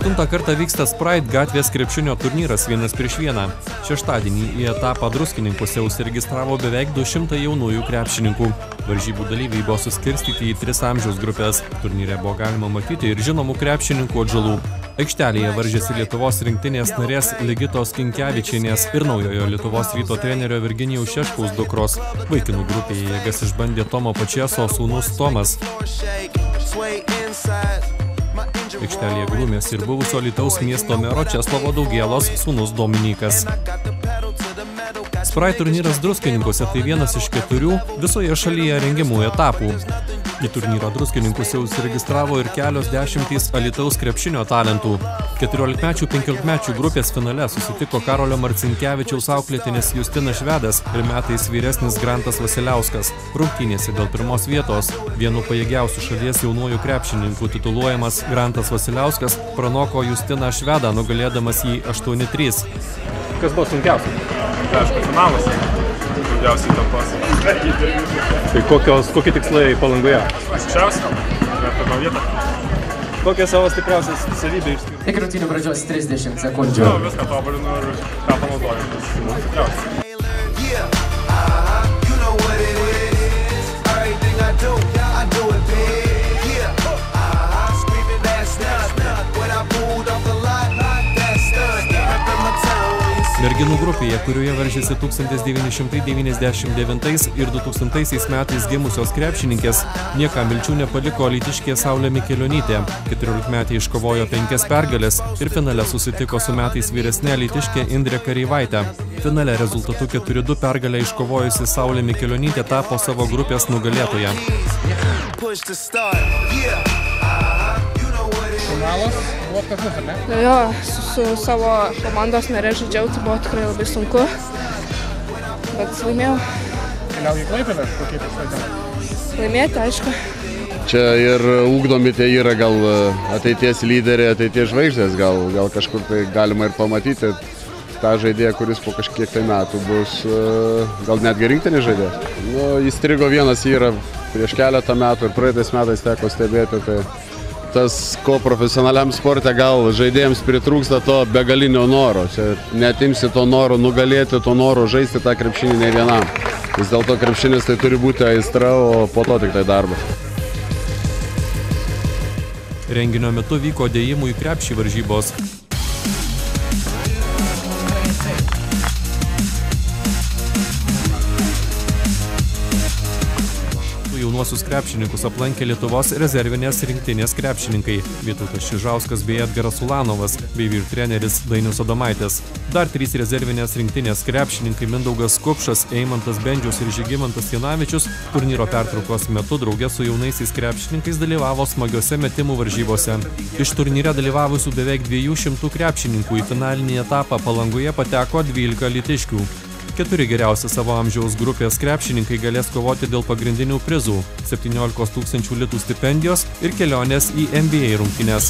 8 kartą vyksta Sprite gatvės krepšinio turnyras 1-1. Šeštadienį į etapą Druskininkuose užsiregistravo beveik 200 jaunųjų krepšininkų. Varžybų dalyviai buvo suskirstyti į 3 amžiaus grupės. Turnyre buvo galima matyti ir žinomų krepšininkų atžalų. Aikštelėje varžėsi Lietuvos rinktinės narės Ligitos Kinkevičienės ir naujojo Lietuvos Ryto trenerio Virginijaus Šeškaus dukros. Vaikinų grupėje jėgas išbandė Tomo Pačieso sūnus Tomas. Aikštelėje grūmėsi ir buvusio Alytaus miesto mero Česlovo Daugėlos sūnus Dominykas. Sprite turnyras Druskininkuose tai vienas iš 4 visoje šalyje rengiamų etapų. Į turnyrą Druskininkuose užsiregistravo ir kelios dešimtys Alytaus krepšinio talentų. 14-mečių 15-mečių grupės finale susitiko Karolio Marcinkevičiaus auklėtinis Justinas Švedas ir metais vyresnis Grantas Vasiliauskas. Rungtynėse dėl pirmos vietos vienu pajėgiausių šalies jaunųjų krepšininkų tituluojamas Grantas Vasiliauskas pranoko Justiną Švedą, nugalėdamas jį 8-3. Kas buvo sunkiausia? Aišku, finalas. Daugiausiai tampos. Tai kokie tikslai Palangoje? Aukščiausia, pirmą vietą. Kokią savo stipriausias savybę išskirti? Iki rungtynių pradžios 30 sekundžių. Viską tobulinu ir ką panaudoju. Merginų grupėje, kurioje varžėsi 1999 ir 2000 metais gimusios krepšininkės, niekam vilčių nepaliko alytiškė Saulė Mikelionytė. 14-metė iškovojo 5 pergales ir finale susitiko su metais vyresnė alytiškė Indrė Kareivaitė. Finale rezultatu 4-2 pergalę iškovojusi Saulė Mikelionytė tapo savo grupės nugalėtoja. Finalas buvo apkasus, ar ne? Jo, su savo komandos nare žaidžiau, tai buvo tikrai labai sunku, bet laimėjau. Keliauji į Klaipėdą, kokie tikslai? Laimėti, aišku. Čia ir ūkdomi tie yra gal ateities lyderiai, ateities žvaigždės, gal kažkur tai galima ir pamatyti tą žaidėją, kuris po kažkiek tai metų bus gal netgi rinktinės žaidėjas. Nu, įstrigo vienas yra prieš keletą metų ir praeitais metais teko stebėti, tai tas, ko profesionaliam sporte gal žaidėjams pritrūksta to begalinio noro. Čia neatimsi to noro nugalėti, to noro žaisti tą krepšinį ne vienam. Vis dėlto krepšinis tai turi būti aistra, o po to tik tai darbas. Renginio metu vyko dėjimų į krepšį varžybos. Jaunuosius krepšininkus aplankė Lietuvos rezervinės rinktinės krepšininkai Vytautas Čižauskas bei Edgaras Ulanovas bei vyr treneris Dainius Adomaitis. Dar 3 rezervinės rinktinės krepšininkai Mindaugas Kupšas, Eimantas Bendžius ir Žygimantas Janavičius turnyro pertraukos metu drauge su jaunaisiais krepšininkais dalyvavo smagiose metimų varžybose. Iš turnyre dalyvavusių beveik 200 krepšininkų į finalinį etapą Palangoje pateko 12 alytiškių. 4 geriausi savo amžiaus grupės krepšininkai galės kovoti dėl pagrindinių prizų – 17 000 litų stipendijos ir kelionės į NBA rungtynes.